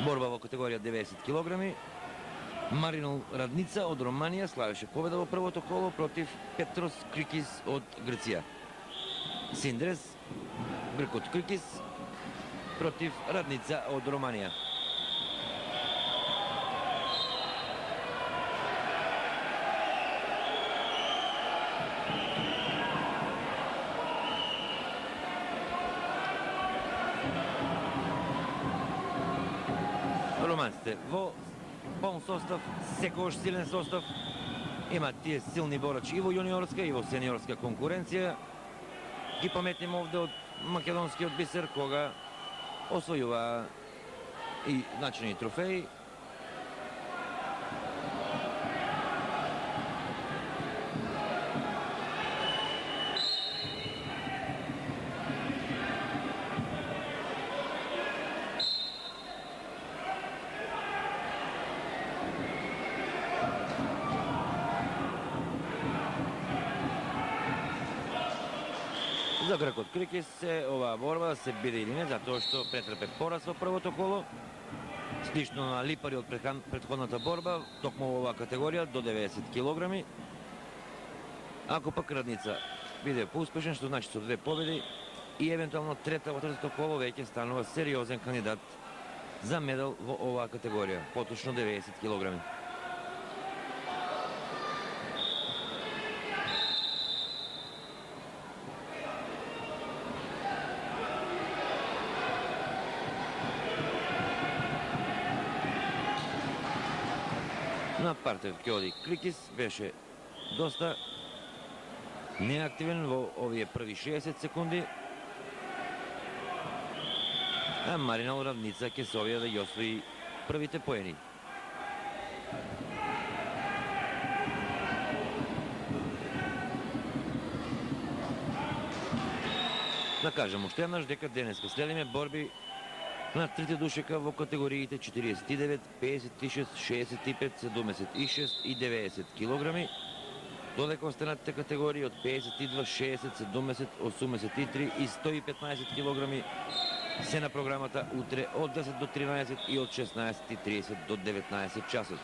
Борба во категорија 90 килограми. Маринол Радница од Романија славеше победа во првото коло против Петрос Крикис од Грција. Синдрес, Гркот Крикис против Радница од Романија. Романците во полн состав, секојаш силен состав. Има тие силни борачи и во јуниорска и во сениорска конкуренција. Ги паметнем овде од македонскиот бисер кога освојува и значени трофеи. За Гркот Крикис оваа борба се биде или не, затоа што претрпе пораз во првото коло. Слично на Липари од претходната борба, токму во оваа категорија до 90 килограми. Ако пак Радница биде поуспешен, што значи со 2 победи и евентуално трета во третото коло, веќе станува сериозен кандидат за медал во оваа категорија, поточно 90 килограми. На партер ќе оди Крикис, беше доста неактивен во овие први 60 секунди. А Маринол Радница ќе се овие да ја освои првите поени. Да кажем уште еднаш дека денеска следиме борби на трите душека во категориите 49, 56, 65, 76 и 90 килограми. Додека останатите категории од 52, 60, 70, 83 и 115 килограми се на програмата утре од 10 до 13 и од 16:30 до 19 часот.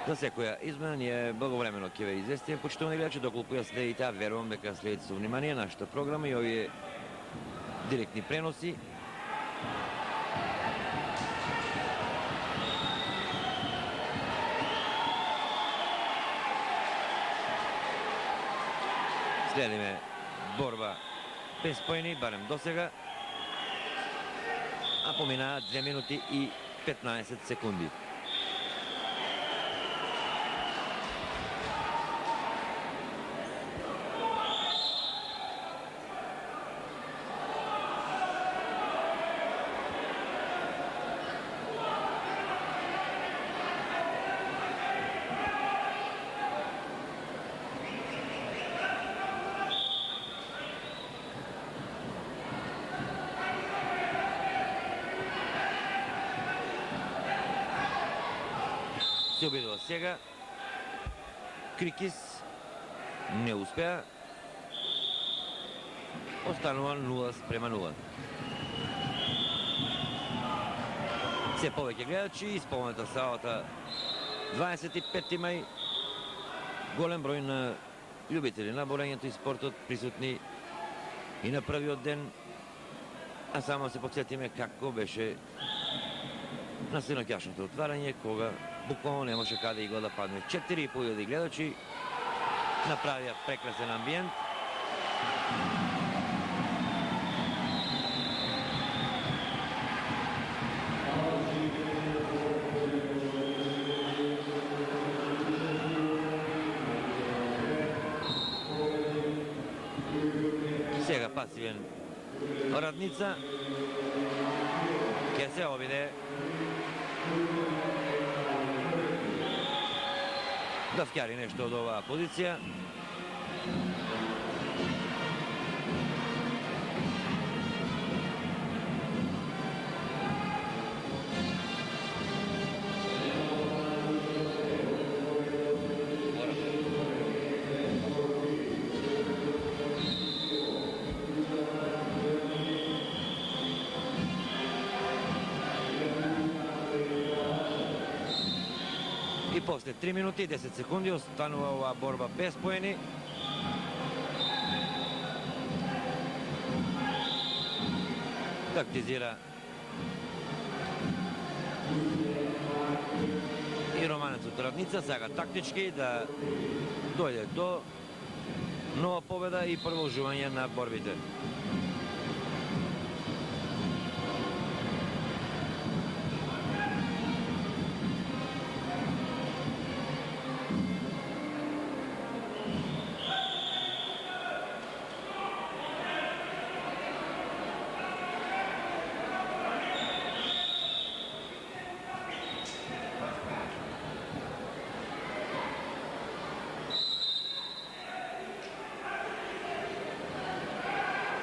За секоја измена ние благовремено ќе ве известиме, почитувани гледачи, доколку ја следите, а верувам дека следите со внимание нашата програма и овие директни преноси. Следиме борба без поени, барем до сега, а поминаа 2 минути и 15 секунди. Се обидува сега. Крикис не успеа. Останува 0:0. Се повеќе гледачи, исполнета салата 25 мај. Голем број на љубители на борењето и спортот присутни и на првиот ден. А само се подсетиме како беше на синоќашното отварање, кога буквално немаше каде игла да падне. 4.500 гледачи направија прекрасен амбиент. Сега пасивен Радница ќе се обиде да вкари нешто од оваа позиција. И после 3 минути и 10 секунди останува оваа борба без поени. Тактизира и романец од Равница, сега тактички да дојде до нова победа и продолжување на борбите.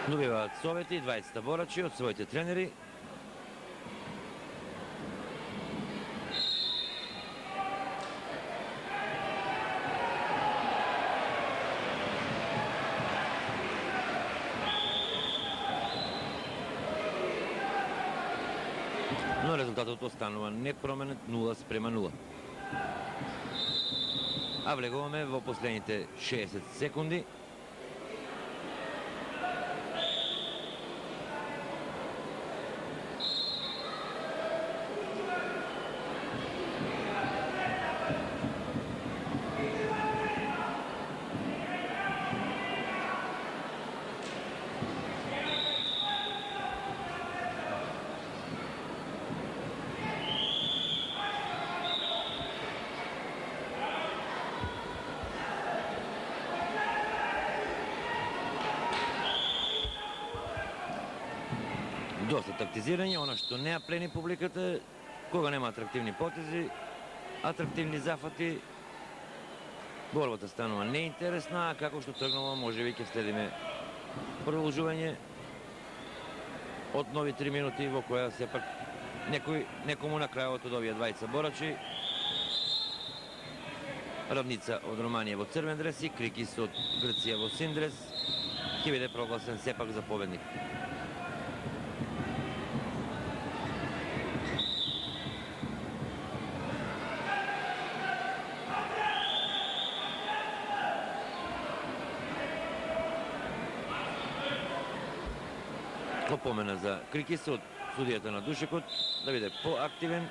Добиваат совети 20 борачи од своите тренери. Но резултатот останува непроменет 0:0. А влегуваме во последните 60 секунди. Доста тактизирање, она што не ја плени публиката, кога нема атрактивни потези, атрактивни зафати, борбата станува неинтересна, а како што тргнало, може би ќе следиме продолжување од нови 3 минути во која сепак некому на крајот од овие двајца борачи, Равница од Романија во црвен дрес и Крикис од Грција во син дрес, ќе биде прогласен сепак за победник. Опомена за Крикис од судијата на Душекот да биде поактивен.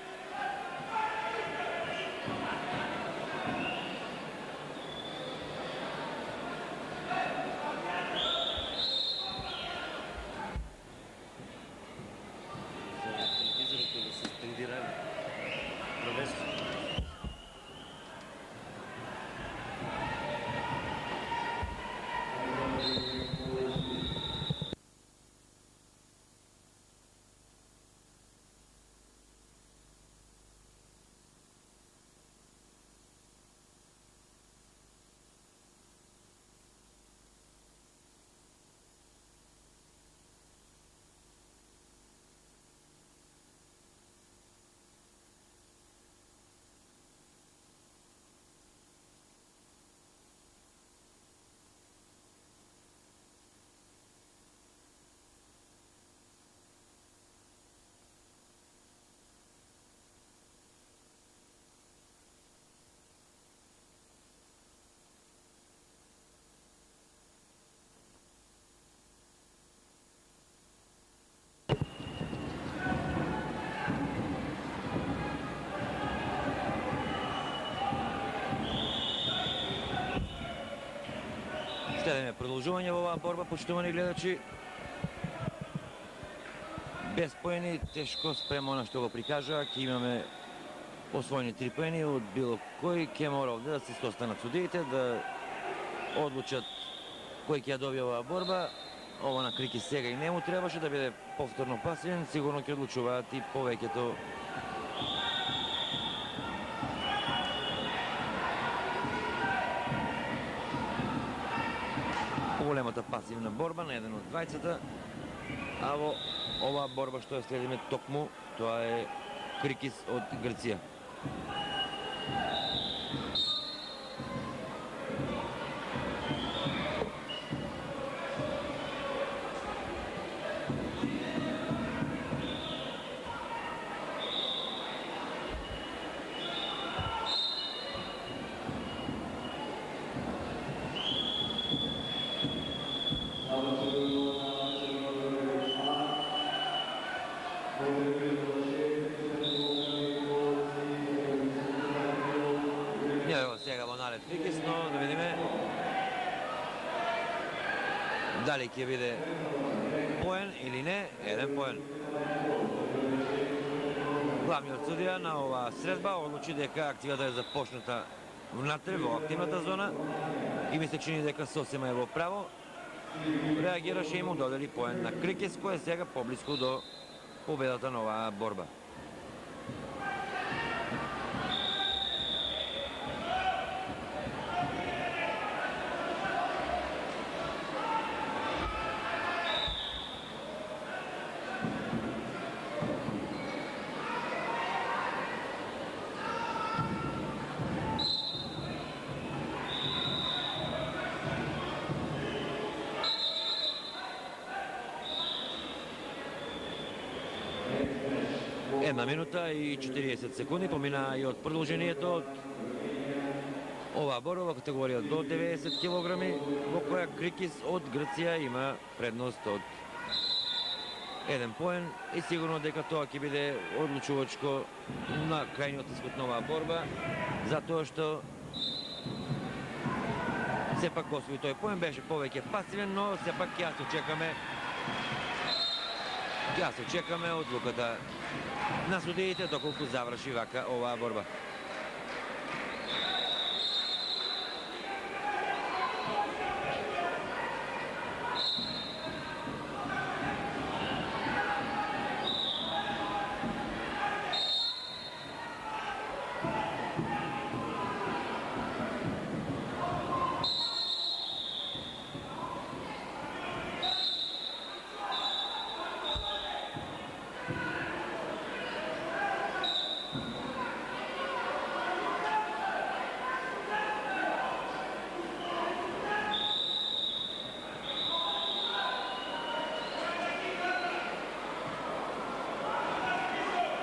Следеме продолжување во оваа борба, почитувани гледачи. Без поени, тешко спрема она што го прикажа, ќе имаме освоени 3 поени од било кој, ќе мора овде да се состанат судиите, да одлучат кој ќе ја добие оваа борба. Ова на Крики сега и не му требаше да биде повторно пасивен, сигурно ќе одлучуваат и повеќето. Големата пасивна борба на еден од двајцата, а во оваа борба што ја следиме токму, тоа е Крикис од Грција. Давид Крикис, но да видиме дали ќе биде поен или не. Еден поен. Главниот судија на оваа средба одлучи дека активата е започната внатре во активната зона и ми се чини дека сосема е во право. Реагираше и му додели поен на Крикис, кој е сега поблиску до победата на оваа борба. Една минута и 40 секунди помина и од продолжението од оваа борба во категорија до 90 килограми, во која Крикис од Грција има предност од еден поен и сигурно дека тоа ќе биде одлучувачко на крајниот исход на оваа борба, затоа што сепак освои тој поен, беше повеќе пасивен, но сепак ќе се чекаме одлуката на судиите доколку заврши вака оваа борба.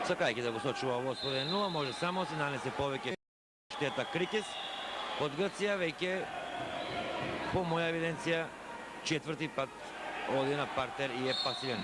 Сакајќи да го сочува во оспоред 0, може само се нанесе повеќе штета Крикис од Грција, веќе по моја евиденција четврти пат оди на партер и е пасивен.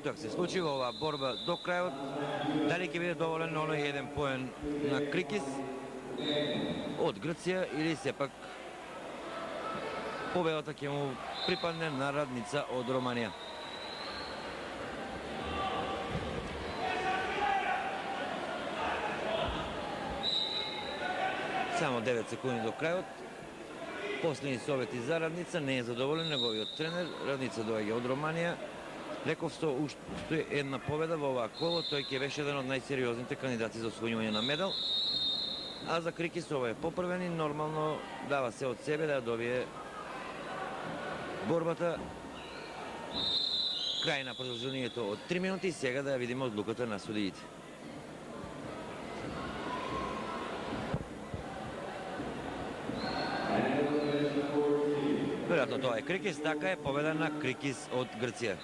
Што се случи во оваа борба до крајот, дали ќе биде доволен оној еден поен на Крикис од Грција или сепак победата ќе му припадне на Радница од Романија. Само 9 секунди до крајот. Последни совети за Радница, не е задоволен неговиот тренер. Радница доаѓа од Романија. Реков што уште една победа во оваа коло, тој ќе беше еден од најсериозните кандидати за освојување на медал. А за Крикис ова е попрвен и нормално дава се од себе да добие борбата. Крај на продолжението од 3 минути и сега да ја видиме одлуката на судиите. Веројатно тоа е Крикис, така е победа на Крикис од Грција.